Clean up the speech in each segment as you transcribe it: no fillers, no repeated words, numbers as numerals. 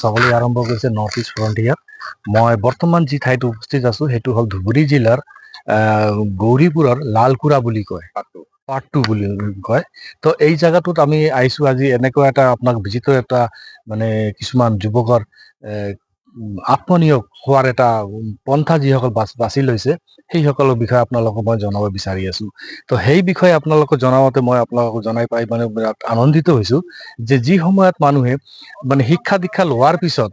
চাবলৈ আৰম্ভ কৰিছে নৰ্থ ইষ্ট ফ্ৰণ্টিয়াৰ। মই বৰ্তমান যি ঠাইত উপস্থিত আছো সেইটো হ'ল ধুবুৰী জিলাৰ গৌৰীপুৰৰ লালকুৰা বুলি কয়, পাৰ্ট 2 বুলি কয়। তো এই জায়গাটোত আমি আহিছো আজি এনেকুৱা এটা আপোনাক ভিজিটৰ এটা মানে কিছুমান যুৱকৰ আত্মনিয়োগ হোৱাৰ এটা পন্থা যিসকল বাছি লৈছে সেইসকলৰ বিষয়ে আপোনালোকক মই জনাব বিচাৰি আছো। তো সেই বিষয়ে আপোনালোকক জনাওঁতে মই আপোনালোকক জনাই পাই মানে বিৰাট আনন্দিত হৈছো যে যি সময়ত মানুহে মানে শিক্ষা দীক্ষা লোৱাৰ পিছত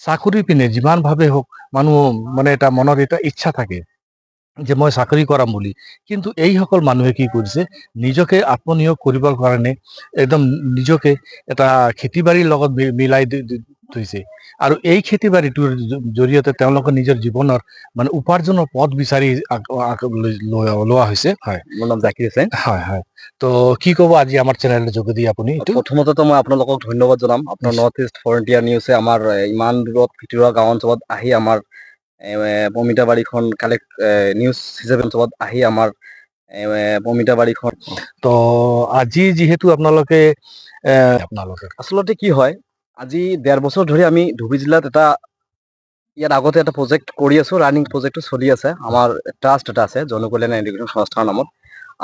চাকৰি পিনে যিমান ভাৱে হওক মানুহ মানে এটা মনত এটা ইচ্ছা থাকে যে মই চাকৰি কৰাম বুলি, কিন্তু এইসকল মানুহে কি কৰিছে নিজকে আত্মনিয়োগ কৰিবৰ কাৰণে একদম নিজকে এটা খেতি বাৰীৰ লগত মিলাই থৈছে আৰু এই খেতি বাৰীটোৰ জৰিয়তে তেওঁলোকে নিজৰ জীৱনৰ মানে উপাৰ্জনৰ পথ বিচাৰি লোৱা হৈছে। হয়, মোৰ নাম জাকিৰ হুছেইন। হয় হয়। তো কি ক'ব আজি আমাৰ চেনেলৰ যোগেদি আপুনি? প্ৰথমতে মই আপোনালোকক ধন্যবাদ জনাম। আপোনাৰ নৰ্থ ইষ্ট ফ্ৰণ্টিয়াৰ নিউজে আমাৰ ইমান দূৰত ভিতৰুৱা গাঁও অঞ্চলত আহি আমাৰ পমিতাবাৰীখন নিউজ হিচাপে অঞ্চলত আহি আমাৰ পমিতাবাৰীখন। তো আজি যিহেতু আপোনালোকে আচলতে কি হয়, আজি 1.5 বছৰ ধৰি আমি ধুবুৰী জিলাত ইয়াত আগতে এটা প্ৰজেক্ট কৰি আছো, ৰানিং প্ৰজেক্টটো চলি আছে। আমাৰ ট্ৰাষ্ট এটা আছে জনকল্যাণ এডুকেশ্যন সংস্থাৰ নামত।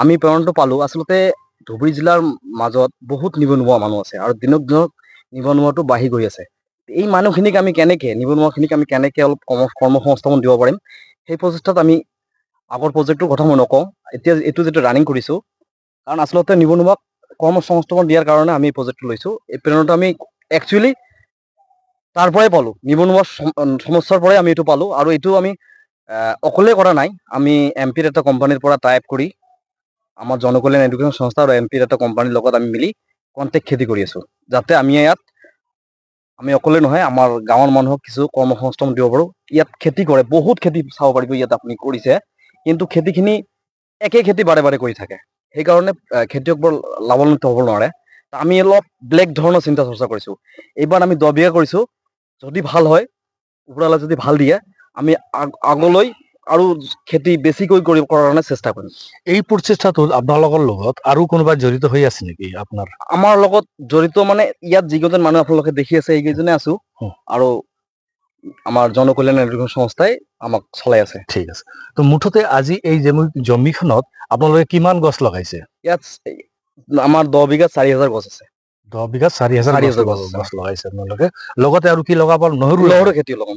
আমি প্ৰেৰণাটো পালো। আচলতে ধুবুৰী জিলাৰ মাজত বহুত নিবনুৱা মানুহ আছে আৰু দিনক দিনক নিবনুৱাটো বাঢ়ি গৈ আছে। এই মানুহখিনিক আমি নিবনুৱাখিনিক আমি কেনেকে অলপ কৰ্মসংস্থাপন দিব পাৰিম, সেই প্ৰচেষ্টাত আমি আগৰ প্ৰজেক্টটোৰ কথা মই নকওঁ, এতিয়া এইটো যিটো ৰানিং কৰিছো, কাৰণ আচলতে নিবনুৱাক কৰ্মসংস্থাপন দিয়াৰ কাৰণে আমি এই প্ৰজেক্টটো লৈছো। এই প্ৰেৰণাটো আমি একচুৱেলি তাৰ পৰাই পালো, নিবনুৱা সমস্যাৰ পৰাই আমি এইটো পালো। আৰু এইটো আমি অকলে কৰা নাই, আমি এমপিৰ এটা কোম্পানীৰ পৰা টাই আপ কৰি আমাৰ জনকল্যাণ এডুকেশ্যন সংস্থা আৰু এমপিৰ এটা কোম্পানীৰ লগত আমি মিলি কণ্টেক্ট খেতি কৰি আছো, যাতে আমি অকলে নহয় আমাৰ গাঁৱৰ মানুহক কিছু কৰ্মসংস্থাপন দিব পাৰো। ইয়াত খেতি কৰে, বহুত খেতি চাব পাৰিব ইয়াত আপুনি কৰিছে, কিন্তু খেতিখিনি একে খেতি বাৰে বাৰে কৰি থাকে, সেইকাৰণে খেতিয়কবোৰ লাভান্বিত হ'ব নোৱাৰে। আমি অলপ বেলেগ ধৰণৰ চিন্তা চৰ্চা কৰিছো। এইবাৰ আমি 10 বিঘা কৰিছো, যদি ভাল হয়, ওপৰৱালাই যদি ভাল দিয়ে, আমি আগলৈ আৰু খেতি বেছিকৈ কৰাৰ কাৰণে চেষ্টা কৰিম। এই প্ৰচেষ্টাটোত আপোনালোকৰ লগত আৰু কোনোবা জড়িত হৈ আছে নেকি? আমাৰ লগত জড়িত মানে ইয়াত যিকেইজন মানুহ আপোনালোকে দেখি আছে এইকেইজনে আছো, আৰু আমাৰ জনকল্যাণ এডুকেশ্যন সংস্থাই আমাক চলাই আছে। ঠিক আছে। তো মুঠতে আজি এই জমিখনত আপোনালোকে কিমান গছ লগাইছে? ইয়াত আমাৰ 10 বিঘাত 4,000 গছ আছে। 10 বিঘাত 4,000 গছ লগাইছে আপোনালোকে। লগতে আৰু কি লগাব? নহৰু খেতি লগাম।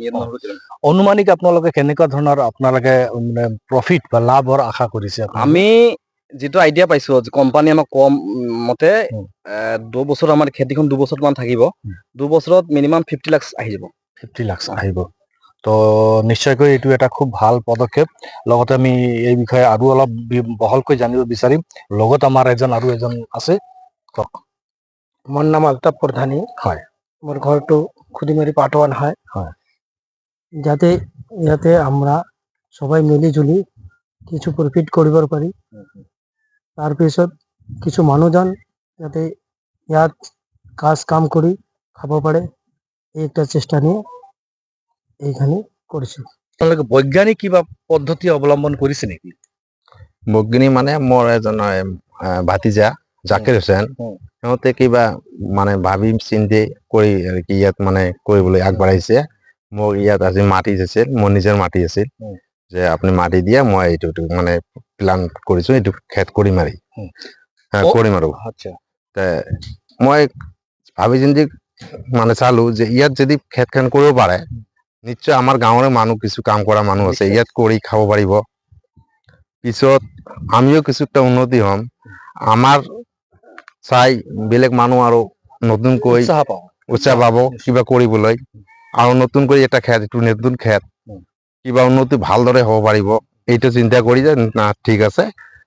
অনুমানিক আপোনালোকে কেনেকুৱা ধৰণৰ মানে প্ৰফিট বা লাভৰ আশা কৰিছে? আমি যিটো আইডিয়া পাইছো, কোম্পানী আমাক কম মতে 2 বছৰ আমাৰ খেতিখন 2 বছৰ মান থাকিব, 2 বছৰত মিনিমাম 50 লাখ আহি যাব। 50 লাখ আহিব। তো নিশ্চয়কৈ এইটো এটা খুব ভাল পদক্ষেপ। লগতে আমি এই বিষয়ে আৰু অলপ বহলকৈ জানিব বিচাৰিম। লগত আমাৰ আৰু এজন আছে। মোৰ নাম আলতাফ প্ৰধানী। হয়। মোৰ ঘৰটো খুদিমাৰি পাৰ্ট 1 হয়। হয়। যাতে ইয়াতে আমৰা সবাই মিলি জুলি কিছু প্ৰফিট কৰিবাৰ পাৰি, তাৰপিছত কিছু মানুহজন যাতে ইয়াত কাম কৰি খাব পাৰে, এই একটা চেষ্টা নিয়ে এইখানে কৰিছো। আপোনালোকে বৈজ্ঞানিক কিবা পদ্ধতি অৱলম্বন কৰিছে নেকি? বৈজ্ঞানিক মানে মোৰ এজন ভাতিজা জাকিৰ হুছেইন, সিহঁতে কিবা মানে ভাবি চিন্তি কৰি আৰু কি ইয়াত মানে কৰিবলৈ আগবাঢ়াইছে। মোক ইয়াত আজি মাটি দিছিল, মোৰ নিজৰ মাটি আছিল, যে আপুনি মাটি দিয়ে মই এইটো মানে প্লান কৰিছো, এইটো খেত কৰিম আৰু মই ভাবি চিন্তি মানে চালো যে ইয়াত যদি খেতখন কৰিব পাৰে, নিশ্চয় আমাৰ গাঁৱৰে মানুহ কিছু কাম কৰা মানুহ আছে, ইয়াত কৰি খাব পাৰিব। পিছত আমিও কিছুটা উন্নতি হম, আমাৰ চাই বেলেগ মানুহ আৰু নতুনকৈ উৎসাহ পাব কিবা কৰিবলৈ, আৰু নতুনকৈ এটা নতুন খেত কিবা উন্নতি ভালদৰে হ'ব পাৰিব। এইটো চিন্তা কৰি যে না ঠিক আছে,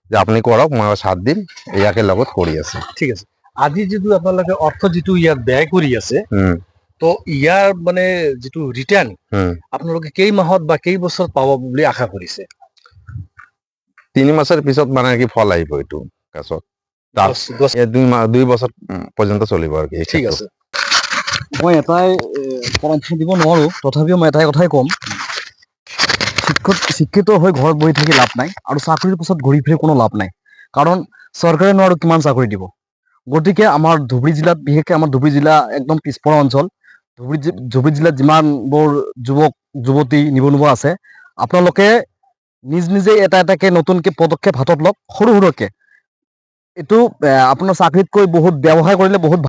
যে আপুনি কৰক, মই সাথ দিম, ইয়াকে লগত কৰি আছে। ঠিক আছে। আজি যিটো আপোনালোকে অৰ্থ যিটো ইয়াত ব্যয় কৰি আছে, তো ইয়াৰ মানে যিটো ৰিটাৰ্ণ আপোনালোকে কেই মাহত বা কেই বছৰত পাব বুলি আশা কৰিছে? 3 মাসের পিছত মানে কি ফল আহিব এইটো গাছত, 2 বছর পর্যন্ত চলিব আর কি। ঠিক আছে। মই এটাই পৰামৰ্শ দিব নোৱাৰো, তথাপিও মই এটাই কথাই ক'ম, শিক্ষিত হৈ ঘৰত বহি থাকি লাভ নাই, আৰু চাকৰিৰ পিছত ঘূৰি ফুৰি কোনো লাভ নাই, কাৰণ চৰকাৰে নোৱাৰো কিমান চাকৰি দিব। গতিকে আমাৰ ধুবুৰী জিলাত, বিশেষকৈ আমাৰ ধুবুৰী জিলা একদম পিছপৰা অঞ্চল, ধুবুৰী জিলাত যিমানবোৰ যুৱক যুৱতী নিবনুৱা আছে আপোনালোকে নিজে এটা এটাকে নতুনকে পদক্ষেপ হাতত লওক সৰু সৰুকে এইটো আপোনাৰ চাকৰিতকৈ বহুত ব্যৱসায় কৰিলে বহুত